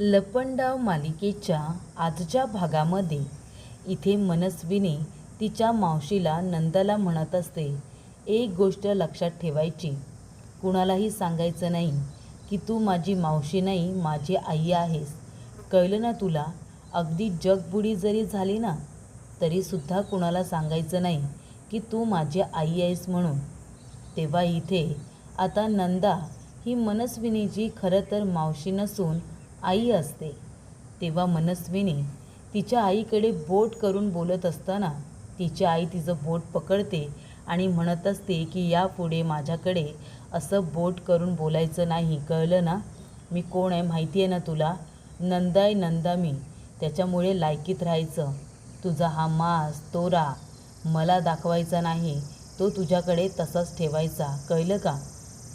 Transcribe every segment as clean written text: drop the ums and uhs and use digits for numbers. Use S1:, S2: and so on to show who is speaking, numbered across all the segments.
S1: लपंडाव मालिकेच्या आजच्या भागामध्ये इथे मनस्विनी तिच्या मावशीला नंदाला म्हणत असते, एक गोष्ट लक्षात ठेवायची, कुणालाही सांगायचं नाही की तू माझी मावशी नाही, माझी आई आहेस. कळलं ना तुला? अगदी जगबुडी जरी झाली ना तरीसुद्धा कुणाला सांगायचं नाही की तू माझी आई आहेस म्हणून. तेव्हा इथे आता नंदा ही मनस्विनीची खरं तर मावशी नसून आई असते. तेव्हा मनस्विनी तिच्या आईकडे बोट करून बोलत असताना तिची आई तिचं बोट पकडते आणि म्हणत असते की यापुढे माझ्याकडे असं बोट करून बोलायचं नाही, कळलं ना? मी कोण आहे माहिती आहे ना तुला? नंदा आहे, नंदा मी. त्याच्यामुळे लायकीत राहायचं. तुझा हा मास तोरा मला दाखवायचा नाही, तो तुझ्याकडे तसाच ठेवायचा, कळलं का?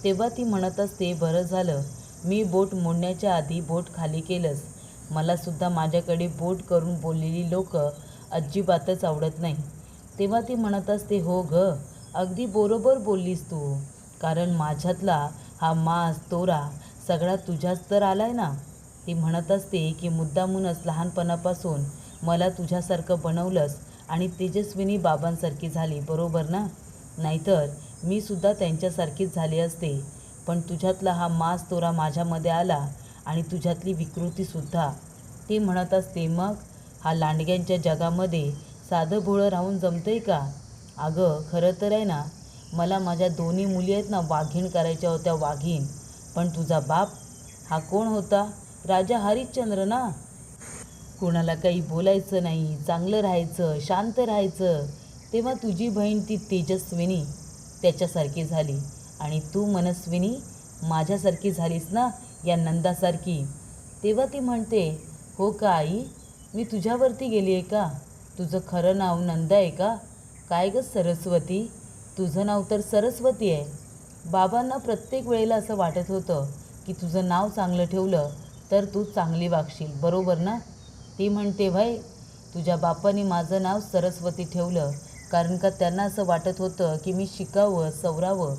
S1: तेव्हा ती म्हणत असते, बरं झालं मी बोट मोडण्याच्या आधी बोट खाली केलंस. मलासुद्धा माझ्याकडे बोट करून बोललेली लोक अजिबातच आवडत नाही. तेव्हा ती म्हणत असते, हो ग, अगदी बरोबर बोललीस तू, कारण माझ्यातला हा मास तोरा सगळा तुझ्याच तर आलाय ना. ती म्हणत असते की मुद्दामूनच लहानपणापासून मला तुझ्यासारखं बनवलंस आणि तेजस्विनी बाबांसारखी झाली, बरोबर ना? नाहीतर मी सुद्धा त्यांच्यासारखीच झाली असते. पण तुझ्यातला हा मास तोरा माझ्यामध्ये आला आणि तुझ्यातली विकृतीसुद्धा. ती म्हणत असते, मग हा लांडग्यांच्या जगामध्ये साधं भोळं राहून जमतंय का? अगं खरं तर आहे ना, मला माझ्या दोन्ही मुली आहेत ना वाघीण करायच्या होत्या, वाघीण. पण तुझा बाप हा कोण होता? राजा हरिश्चंद्र ना. कोणाला काही बोलायचं नाही, चांगलं राहायचं, शांत राहायचं. तेव्हा तुझी बहीण ती तेजस्विनी त्याच्यासारखी झाली आणि तू मनस्विनी माझ्यासारखी झालीस ना, या नंदासारखी. तेव्हा ती म्हणते, हो का आई, मी तुझ्यावरती गेली आहे का? तुझं खरं नाव नंदा आहे का? काय गं सरस्वती, तुझं नाव तर सरस्वती आहे. बाबांना प्रत्येक वेळेला असं वाटत होतं की तुझं नाव चांगलं ठेवलं तर तू चांगली वागशील, बरोबर ना? ती म्हणते, भाई तुझ्या बापांनी माझं नाव सरस्वती ठेवलं कारण का त्यांना असं वाटत होतं की मी शिकावं, सवरावं.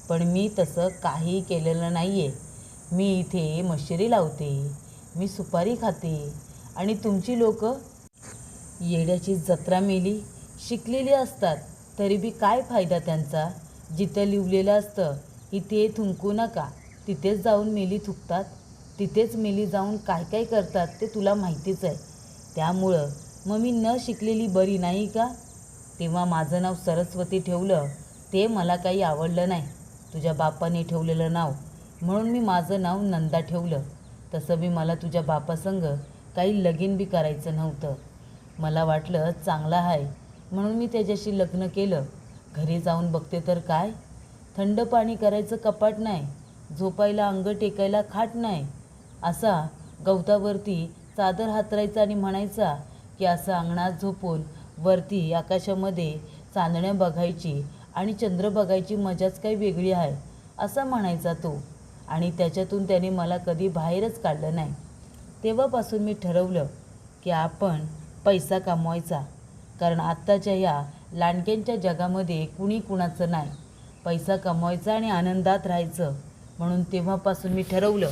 S1: पण मी तसं काही केलेलं नाही आहे. मी इथे मशिरी लावते, मी सुपारी खाते आणि तुमची लोक येड्याची जत्रा मेली शिकलेली असतात तरी बी काय फायदा त्यांचा? जिथं लिवलेलं असतं इथे थुंकू नका, तिथेच जाऊन मेली थुकतात. तिथेच मेली जाऊन काय काय करतात ते तुला माहितीच आहे. त्यामुळं मग मी न शिकलेली बरी नाही का? तेव्हा माझं नाव सरस्वती ठेवलं ते मला काही आवडलं नाही, तुझ्या बापाने ठेवलेलं नाव, म्हणून मी माझं नाव नंदा ठेवलं. तसं बी मला तुझ्या बापासंग काही लगीन बी करायचं नव्हतं. मला वाटलं चांगला आहे म्हणून मी त्याच्याशी लग्न केलं. घरी जाऊन बघते तर काय, थंड पाणी करायचं कपाट नाही, झोपायला अंग टेकायला खाट नाही. असा गवतावरती चादर हातरायचा आणि म्हणायचा की असं अंगणात झोपून वरती आकाशामध्ये चांदण्या बघायची आणि चंद्र बघायची मजाच काही वेगळी आहे, असा म्हणायचा तो. आणि त्याच्यातून त्याने मला कधी बाहेरच काढलं नाही. तेव्हापासून मी ठरवलं की आपण पैसा कमवायचा, कारण आत्ताच्या या लांडग्यांच्या जगामध्ये कुणी कुणाचं नाही. पैसा कमवायचा आणि आनंदात राहायचं. म्हणून तेव्हापासून मी ठरवलं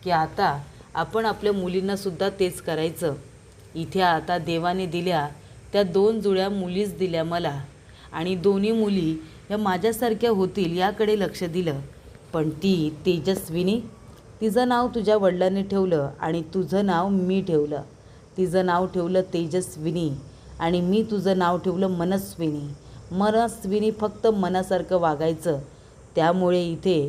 S1: की आता आपण आपल्या मुलींनासुद्धा तेच करायचं. इथे आता देवाने दिल्या त्या 2 जुळ्या मुलीच दिल्या मला आणि दोन्ही मुली ह्या माझ्यासारख्या होतील याकडे लक्ष दिलं. पण ती तेजस्विनी, तिचं नाव तुझ्या वडिलांनी ठेवलं आणि तुझं नाव मी ठेवलं. तिचं नाव ठेवलं तेजस्विनी आणि मी तुझं नाव ठेवलं मनस्विनी. मनस्विनी फक्त मनासारखं वागायचं. त्यामुळे इथे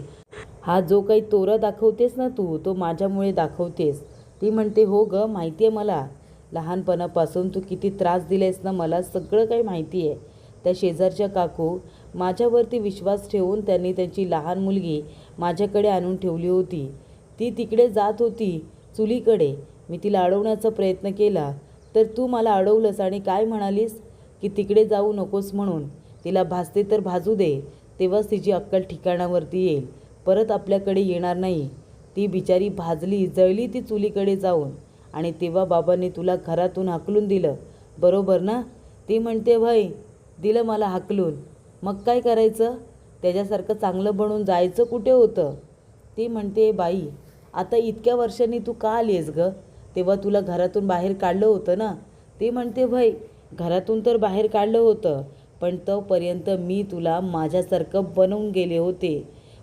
S1: हा जो काही तोरा दाखवतेस ना तू, तो माझ्यामुळे दाखवतेस. ती म्हणते, हो ग, माहिती आहे मला. लहानपणापासून तू किती त्रास दिलायस ना मला, सगळं काही माहिती आहे. त्या शेजारच्या काकू माझ्यावरती विश्वास ठेवून त्यांनी त्यांची लहान मुलगी माझ्याकडे आणून ठेवली होती. ती तिकडे जात होती चुलीकडे. मी तिला अडवण्याचा प्रयत्न केला तर तू मला अडवलंस आणि काय म्हणालीस की तिकडे जाऊ नकोस म्हणून. तिला भाजते तर भाजू दे, तेव्हाच तिची अक्कल ठिकाणावरती येईल, परत आपल्याकडे येणार नाही. ती बिचारी भाजली, जळली ती चुलीकडे जाऊन आणि तेव्हा बाबांनी तुला घरातून हाकलून दिलं, बरोबर ना? ती म्हणते, भाई दिलं मला हाकलून, मग काय करायचं? त्याच्यासारखं चांगलं बनून जायचं कुठे होतं? ती म्हणते, बाई आता इतक्या वर्षांनी तू का आली आहेस गं? तेव्हा तुला घरातून बाहेर काढलं होतं ना. ती म्हणते, भाई घरातून तर बाहेर काढलं होतं, पण तोपर्यंत मी तुला माझ्यासारखं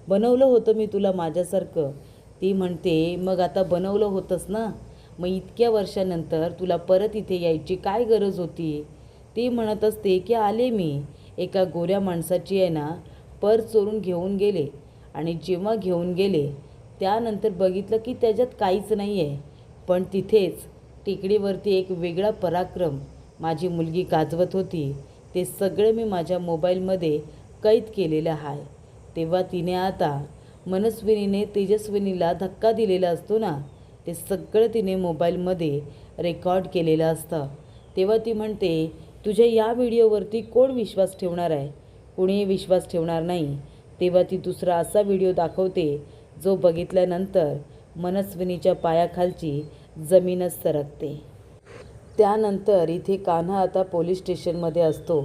S1: बनवलं होतं मी तुला माझ्यासारखं. ती म्हणते, मग आता बनवलं होतंस ना, मग इतक्या वर्षानंतर तुला परत इथे यायची काय गरज होती? ती म्हणत असते की आले मी. एका गोऱ्या माणसाची आहे ना पर्स चोरून घेऊन गेले, आणि जेव्हा घेऊन गेले त्यानंतर बघितलं की त्याच्यात काहीच नाही आहे. पण तिथेच टेकडीवरती एक वेगळा पराक्रम माझी मुलगी गाजवत होती. ते सगळं मी माझ्या मोबाईलमध्ये कैद केलेलं आहे. तेव्हा तिने आता मनस्विनीने तेजस्विनीला धक्का दिलेला असतो ना, ते सगळं तिने मोबाईलमध्ये रेकॉर्ड केलेलं असतं. तेव्हा ती म्हणते, तुझ्या या व्हिडिओवरती कोण विश्वास ठेवणार आहे? कोणीही विश्वास ठेवणार नाही. तेव्हा ती दुसरा असा व्हिडिओ दाखवते जो बघितल्यानंतर मनस्विनीच्या पायाखालची जमीनच सरकते. त्यानंतर इथे कान्हा आता पोलीस स्टेशनमध्ये असतो.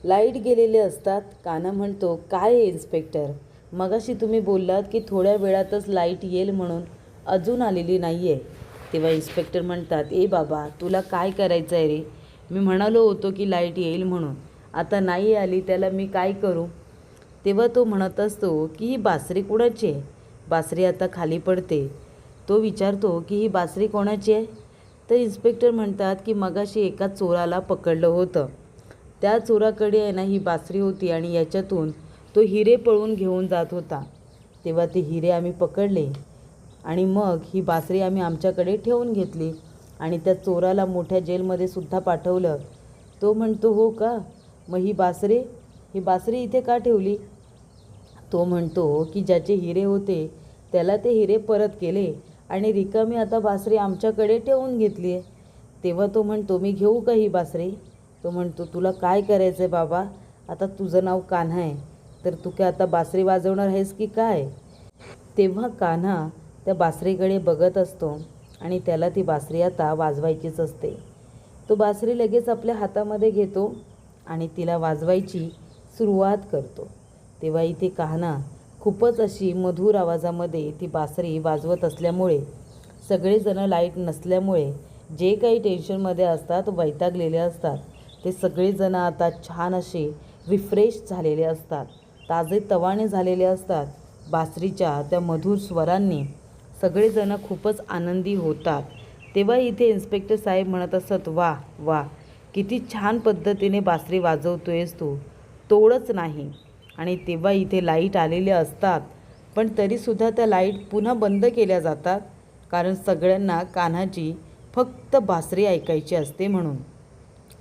S1: लाईट गेलेले असतात. कान्हा म्हणतो, काय आहे इन्स्पेक्टर, मगाशी तुम्ही बोललात की थोड्या वेळातच लाईट येईल म्हणून, अजून आलेली नाही आहे. तेव्हा इन्स्पेक्टर म्हणतात, ए बाबा तुला काय करायचं आहे रे? मी म्हणालो होतो की लाईट येईल म्हणून, आता नाही आली, त्याला मी काय करू? तेव्हा तो म्हणत असतो की ही बासरी कोणाची आहे? बासरी आता खाली पडते. तो विचारतो की ही बासरी कोणाची आहे? तर इन्स्पेक्टर म्हणतात की मगाशी एका चोराला पकडलं होतं, त्या चोराकडे आहे ना ही बासरी होती, आणि याच्यातून तो हिरे पळवून घेऊन जात होता. तेव्हा ते हिरे आम्ही पकडले, आणि मग ही बासरी आम्ही आमच्याकडे ठेवून घेतली, आणि त्या चोराला मोठ्या जेलमध्ये सुद्धा पाठवलं. तो म्हणतो, हो का, मग ही बासरी इथे का ठेवली? तो म्हणतो की ज्याचे हिरे होते त्याला ते हिरे परत केले, आणि रिकामी आता बासरी आमच्याकडे ठेवून घेतली आहे. तेव्हा तो म्हणतो, मी घेऊ का ही बासरी? तो म्हणतो, तुला काय करायचं आहे बाबा? आता तुझं नाव कान्हा आहे, तर तू काय आता बासरी वाजवणार आहेस की काय? तेव्हा कान्हा त्या बासरीकडे बघत असतो, आणि त्याला ती बासरी आता वाजवायचीच असते. तो बासरी लगेच आपल्या हातामध्ये घेतो आणि तिला वाजवायची सुरुवात करतो. तेव्हा इथे कान्हा खूपच अशी मधुर आवाजामध्ये ती बासरी वाजवत असल्यामुळे सगळेजण लाईट नसल्यामुळे जे काही टेन्शनमध्ये असतात, वैतागलेले असतात, ते सगळेजण आता छान असे रिफ्रेश झालेले असतात, ताजेतवाने झालेले असतात. बासरीच्या त्या मधुर स्वरांनी सगळेजण खूपच आनंदी होतात. तेव्हा इथे इन्स्पेक्टर साहेब म्हणत असतात, वा वा, किती छान पद्धतीने बासरी वाजवतोयस तू, तोडच नाही. आणि तेव्हा इथे लाईट आलेले असतात, पण तरीसुद्धा त्या लाईट पुन्हा बंद केल्या जातात, कारण सगळ्यांना कान्हाची फक्त बासरी ऐकायची असते म्हणून.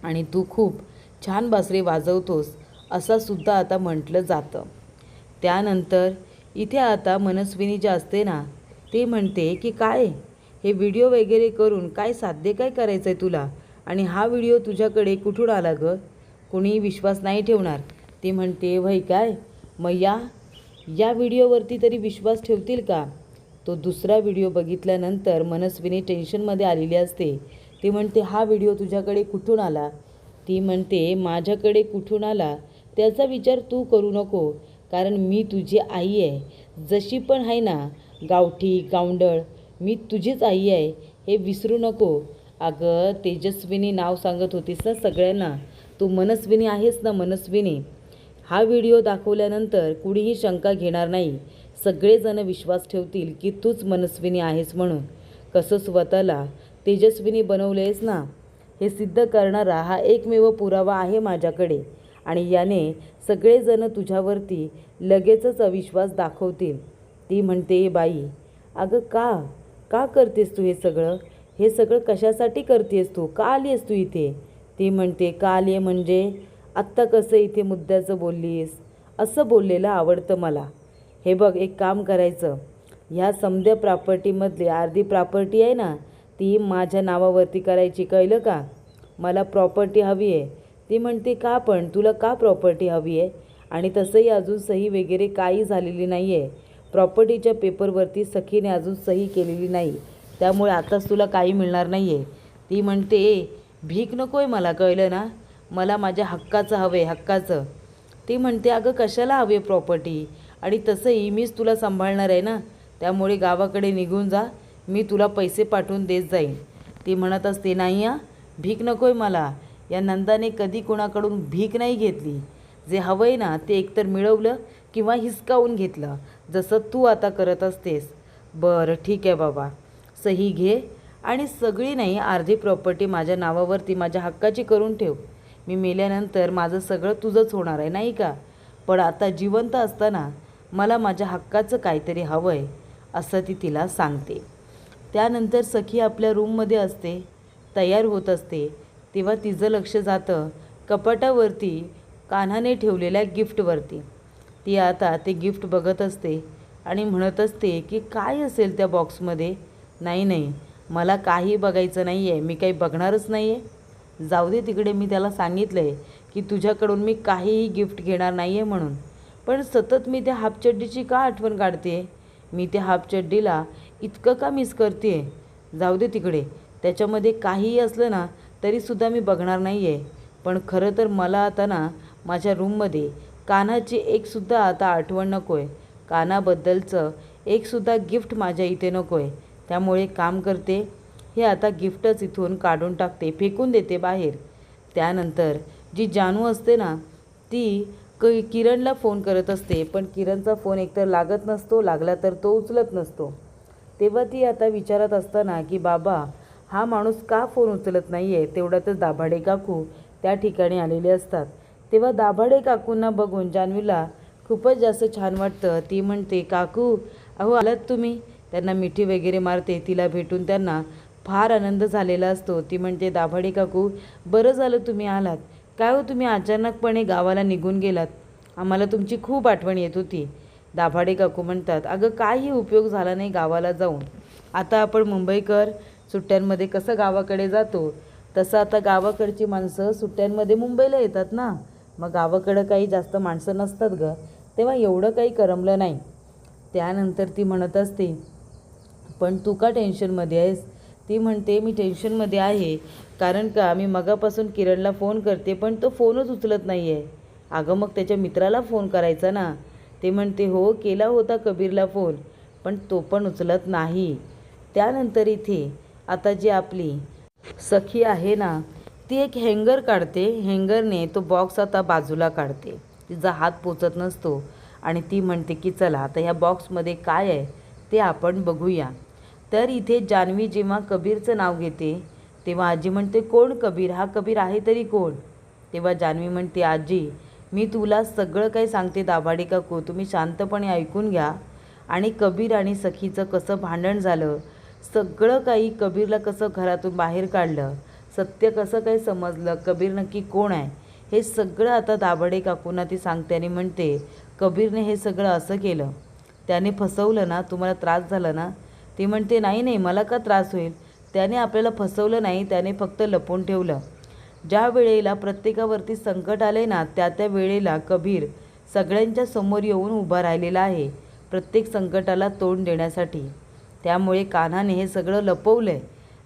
S1: आणि तू खूप छान बासरी वाजवतोस असं सुद्धा आता म्हटलं जातं. त्यानंतर इथे आता मनस्विनी जे असते ना, ते म्हणते की काय हे व्हिडिओ वगैरे करून काय साध्य काय करायचं आहे तुला, आणि हा व्हिडिओ तुझ्याकडे कुठून आला गं? कोणीही विश्वास नाही ठेवणार. ती म्हणते, वही काय, मग या व्हिडिओवरती तरी विश्वास ठेवतील का? तो दुसरा व्हिडिओ बघितल्यानंतर मनस्विनी टेन्शनमध्ये आलेली असते. ती म्हणते, हा व्हिडिओ तुझ्याकडे कुठून आला? ती म्हणते, माझ्याकडे कुठून आला त्याचा विचार तू करू नको, कारण मी तुझी आई आहे. जशी पण आहे ना, गावठी गावंढळ, मी तुझीच आई आहे, हे विसरू नको. अगं तेजस्विनी नाव सांगत होतीस ना सगळ्यांना, तू मनस्विनी आहेस ना, मनस्विनी. हा व्हिडिओ दाखवल्यानंतर कुणीही शंका घेणार नाही, सगळेजण विश्वास ठेवतील की तूच मनस्विनी आहेस म्हणून. कसं स्वतःला तेजस्विनी बनवलेस ना, हे सिद्ध करणारा हा एकमेव पुरावा आहे माझ्याकडे, आणि याने सगळेजण तुझ्यावरती लगेचच अविश्वास दाखवतील. ती म्हणते, बाई अगं का करतेस तू हे सगळं? हे सगळं कशासाठी करतेस तू? का आली आहेस तू इथे? ती म्हणते, का आली आहे म्हणजे? आत्ता कसं इथे मुद्द्याचं बोललीस? असं बोललेलं आवडतं मला. हे बघ, एक काम करायचं, ह्या समध्या प्रॉपर्टीमधली अर्धी प्रॉपर्टी आहे ना, ती माझ्या नावावरती करायची, कळलं का? मला प्रॉपर्टी हवी आहे. ती म्हणते, का पण? तुला का प्रॉपर्टी हवी आहे? आणि तसंही अजून सही वगैरे काही झालेली नाही आहे. प्रॉपर्टीच्या पेपरवरती सखीने अजून सही केलेली नाही, त्यामुळे आताच तुला काही मिळणार नाही आहे. ती म्हणते, भीक नको आहे मला, कळलं ना? मला माझ्या हक्काचं हवं आहे, हक्काचं. ती म्हणते, अगं कशाला हवी आहे प्रॉपर्टी? आणि तसंही मीच तुला सांभाळणार आहे ना, त्यामुळे गावाकडे निघून जा, मी तुला पैसे पाठवून देत जाईन. ती म्हणत असते, नाही हां, भीक नको आहे मला. या नंदाने कधी कोणाकडून भीक नाही घेतली. जे हवं आहे ना ते एकतर मिळवलं किंवा हिसकावून घेतलं, जसं तू आता करत असतेस. बरं ठीक आहे बाबा, सही घे आणि सगळी नाही अर्धी प्रॉपर्टी माझ्या नावावरती माझ्या हक्काची करून ठेव. मी मेल्यानंतर माझं सगळं तुझंच होणार आहे नाही का. पण आता जिवंत असताना मला माझ्या हक्काचं काहीतरी हवं आहे, असं ती तिला सांगते. त्यानंतर सखी आपल्या रूममध्ये असते, तयार होत असते. तेव्हा तिचं लक्ष जातं कपाटावरती कान्हाने ठेवलेल्या गिफ्टवरती. ती आता ते गिफ्ट बघत असते आणि म्हणत असते की काय असेल त्या बॉक्समध्ये. नाही नाही, मला काही बघायचं नाही आहे, मी काही बघणारच नाही आहे. जाऊ दे तिकडे, मी त्याला सांगितलं आहे की तुझ्याकडून मी काहीही गिफ्ट घेणार नाही आहे म्हणून. पण सतत मी त्या हाफचड्डीची का आठवण काढते, मी त्या हाफचड्डीला इतकं का मिस करते. जाऊ दे तिकडे, त्याच्यामध्ये काहीही असलं ना तरीसुद्धा मी बघणार नाही आहे. पण खरं तर मला आता ना माझ्या रूममध्ये कान्हाची एकसुद्धा आता आठवण नको आहे. कान्हाबद्दलचं एकसुद्धा गिफ्ट माझ्या इथे नको आहे. त्यामुळे काम करते, हे आता गिफ्टच इथून काढून टाकते, फेकून देते बाहेर. त्यानंतर जी जानू असते ना ती किरणला फोन करत असते, पण किरणचा फोन एकतर लागत नसतो, लागला तर तो उचलत नसतो. तेव्हा ती आता विचारत असताना की बाबा हा माणूस का फोन उचलत नाही आहे. तेवढ्यातच दाभाडे काकू त्या ठिकाणी आलेले असतात. तेव्हा दाभाडे काकूंना बघून जान्हवीला खूपच जास्त छान वाटतं. ती म्हणते, काकू अहो आलात तुम्ही. त्यांना मिठी वगैरे मारते. तिला भेटून त्यांना फार आनंद झालेला असतो. ती म्हणते, दाभाडे काकू बरं झालं तुम्ही आलात. काय हो तुम्ही अचानकपणे गावाला निघून गेलात, आम्हाला तुमची खूप आठवण येत होती. दाभाडे काकू म्हणतात, अगं काही उपयोग झाला नाही गावाला जाऊन. आता आपण मुंबईकर सुट्ट्यांमध्ये कसं गावाकडे जातो तसं आता गावाकडची माणसं सुट्ट्यांमध्ये मुंबईला येतात ना. मग गावाकडं काही जास्त माणसं नसतात गं, तेव्हा एवढं काही करमलं नाही. त्यानंतर ती म्हणत असते, पण तू का टेन्शनमध्ये आहेस. ती म्हणते, मी टेन्शनमध्ये आहे कारण का मी मगापासून किरणला फोन करते पण तो फोनच उचलत नाही आहे. अगं मग त्याच्या मित्राला फोन करायचा ना. ते म्हणते, हो केला होता कबीरला फोन पण तो पण उचलत नाही. त्यानंतर इथे आता जी आपली सखी आहे ना ती एक हँगर काढते. हँगरने तो बॉक्स आता बाजूला काढते, तिचा हात पोचत नसतो आणि ती म्हणते की चला आता ह्या बॉक्समध्ये काय आहे ते आपण बघूया. तर इथे जान्हवी जेव्हा कबीरचं नाव घेते तेव्हा आजी म्हणते, कोण कबीर, हा कबीर आहे तरी कोण. तेव्हा जान्हवी म्हणते, आजी मी तुला सगळं काही सांगते दाभाडे काकू, तुम्ही शांतपणे ऐकून घ्या. आणि कबीर आणि सखीचं कसं भांडण झालं, सगळं काही, कबीरला कसं घरातून बाहेर काढलं, सत्य कसं काही समजलं, कबीर नक्की कोण आहे, हे सगळं आता दाभाडे काकूंना ती सांगते. आणि म्हणते, कबीरने हे सगळं असं केलं, त्याने फसवलं ना, तुम्हाला त्रास झाला ना. ती म्हणते, नाही नाही मला का त्रास होईल, त्याने आपल्याला फसवलं नाही, त्याने फक्त लपवून ठेवलं. ज्या वेळेला प्रत्येकावरती संकट आले ना त्या त्या वेळेला कबीर सगळ्यांच्या समोर येऊन उभा राहिलेला आहे प्रत्येक संकटाला तोंड देण्यासाठी. त्यामुळे कान्हाने हे सगळं लपवलं आहे.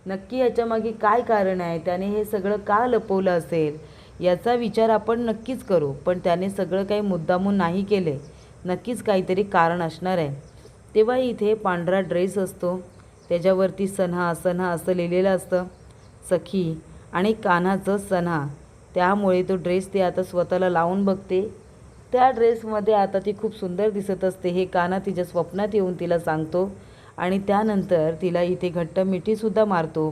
S1: नक्की याच्यामागे काय कारण आहे, त्याने हे सगळं का लपवलं असेल याचा विचार आपण नक्कीच करू. पण त्याने सगळं काही मुद्दामून नाही केले, नक्कीच काहीतरी कारण असणार आहे. तेव्हा इथे पांढरा ड्रेस असतो, त्याच्यावरती सन्हा सन्हा असं लिहिलेलं असतं, सखी आणि कान्हाचं सन्हा. त्यामुळे तो ड्रेस ती आता स्वतःला लावून बघते. त्या ड्रेसमध्ये आता ती खूप सुंदर दिसत असते, हे कान्हा तिच्या स्वप्नात येऊन तिला सांगतो आणि त्यानंतर तिला इथे घट्ट मिठीसुद्धा मारतो.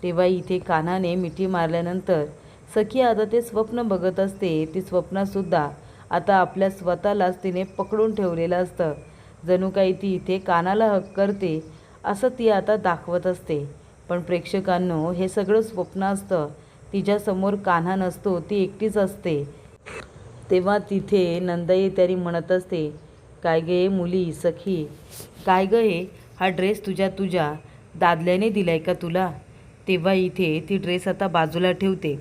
S1: तेव्हा इथे कान्हाने मिठी मारल्यानंतर सखी आता ते स्वप्न बघत असते. ती स्वप्नातसुद्धा आता आपल्या स्वतःलाच तिने पकडून ठेवलेलं असतं, जणू काही ती इथे कान्हाला हक करते असं ती आता दाखवत असते. पण प्रेक्षकांनो, हे सगळं स्वप्न असतं, तिच्यासमोर कान्हा नसतो, ती एकटीच असते. तेव्हा तिथे नंदाई तरी म्हणत असते, काय गे मुली सखी, काय ग हे, हा ड्रेस तुझ्या दादल्याने दिलाय का तुला. तेव्हा इथे ती ड्रेस आता बाजूला ठेवते.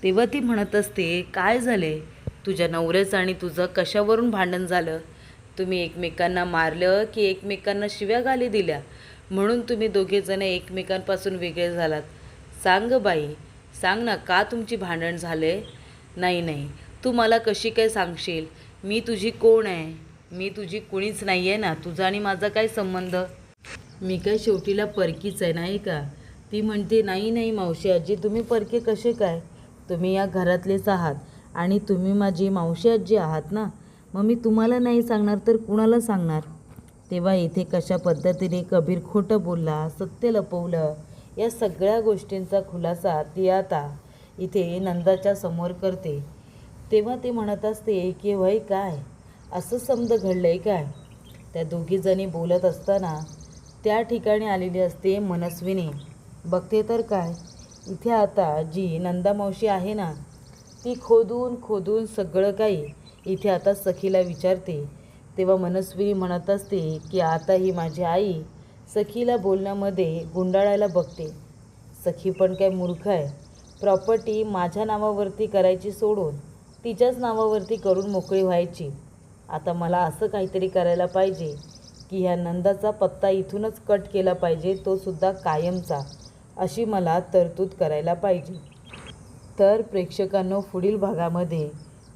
S1: तेव्हा ती म्हणत असते, काय झाले, तुझ्या नवऱ्याचं आणि तुझं कशावरून भांडण झालं, तुम्ही एकमेकांना मारलं की एकमेकांना शिव्या गाली दिल्या म्हणून तुम्ही दोघेजण एकमेकांपासून वेगळे झालात. सांग बाई, सांग ना, का तुमची भांडण झाले. नाही नाही, तू मला कशी काय सांगशील, मी तुझी कोण आहे. मी तुझी कुणीच नाही आहे ना, तुझा आणि माझा काय संबंध? मी काय शेवटीला परकीच आहे नाही का? ती म्हणते नाही नाही मावशी आजी, तुम्ही परके कसे काय? तुम्ही या घरातलेच आहात आणि तुम्ही माझी मावशी आजी आहात ना, मग मी तुम्हाला नाही सांगणार तर कुणाला सांगणार? तेव्हा इथे कशा पद्धतीने कबीर खोटं बोलला, सत्य लपवलं, या सगळ्या गोष्टींचा खुलासा ती आता इथे नंदाच्या समोर करते. तेव्हा ते म्हणत असते की वय काय, असं समज घडलं आहे काय? त्या दोघीजणी बोलत असताना त्या ठिकाणी आलेली असते मनस्विनी. बघते तर काय, इथे आता जी नंदा मावशी आहे ना, ती खोदून खोदून सगळं काही इथे आता सखीला विचारते. तेव्हा मनस्विनी म्हणत असते की आता ही माझी आई सखीला बोलण्यामध्ये गुंडाळायला बघते. सखी पण काय मूर्ख आहे? प्रॉपर्टी माझ्या नावावरती करायची सोडून तिच्याच नावावरती करून मोकळी व्हायची. आता मला असं काहीतरी करायला पाहिजे की ह्या नंदाचा पत्ता इथूनच कट केला पाहिजे, तो सुद्धा कायमचा, अशी मला तरतूद करायला पाहिजे. तर प्रेक्षकांनो, पुढील भागामध्ये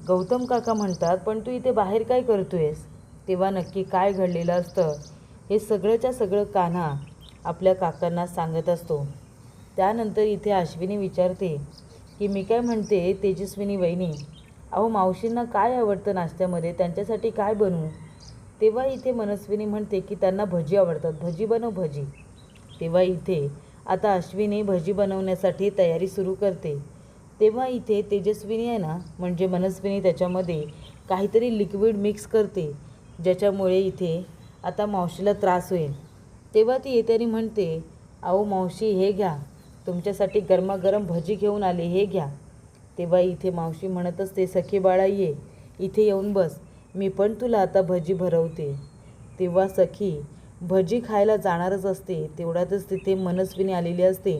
S1: गौतम काका म्हणतात पण तू इथे बाहेर काय करतोयस? तेव्हा नक्की काय घडलेलं असतं हे सगळंच्या सगळं कान्हा आपल्या काकांना सांगत असतो. त्यानंतर इथे अश्विनी विचारते की मी काय म्हणते तेजस्विनी वहिनी, अहो मावशींना काय आवडतं नाश्त्यामध्ये, त्यांच्यासाठी काय बनवू? तेव्हा इथे मनस्विनी म्हणते की त्यांना भजी आवडतात, भजी बनव भजी. तेव्हा इथे आता अश्विनी भजी बनवण्यासाठी तयारी सुरू करते. तेव्हा इथे तेजस्विनी आहे ना, म्हणजे मनस्विनी त्याच्यामध्ये काहीतरी लिक्विड मिक्स करते, ज्याच्यामुळे इथे आता मावशीला त्रास होईल. तेव्हा ती येते आणि म्हणते अहो मावशी हे घ्या, तुमच्यासाठी गरमागरम भजी घेऊन आले, हे घ्या. तेव्हा इथे मावशी म्हणत असते सखी बाळा ये, इथे येऊन बस, मी पण तुला आता भजी भरवते. तेव्हा सखी भजी खायला जाणारच असते, तेवढ्यातच तिथे मनस्विनी आलेली असते.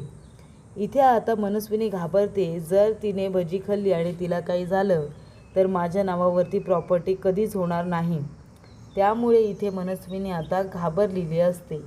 S1: इथे आता मनस्विनी घाबरते, जर तिने भजी खाल्ली आणि तिला काही झालं तर माझ्या नावावरती प्रॉपर्टी कधीच होणार नाही. त्यामुळे इथे मनस्विनी आता घाबरलेली असते.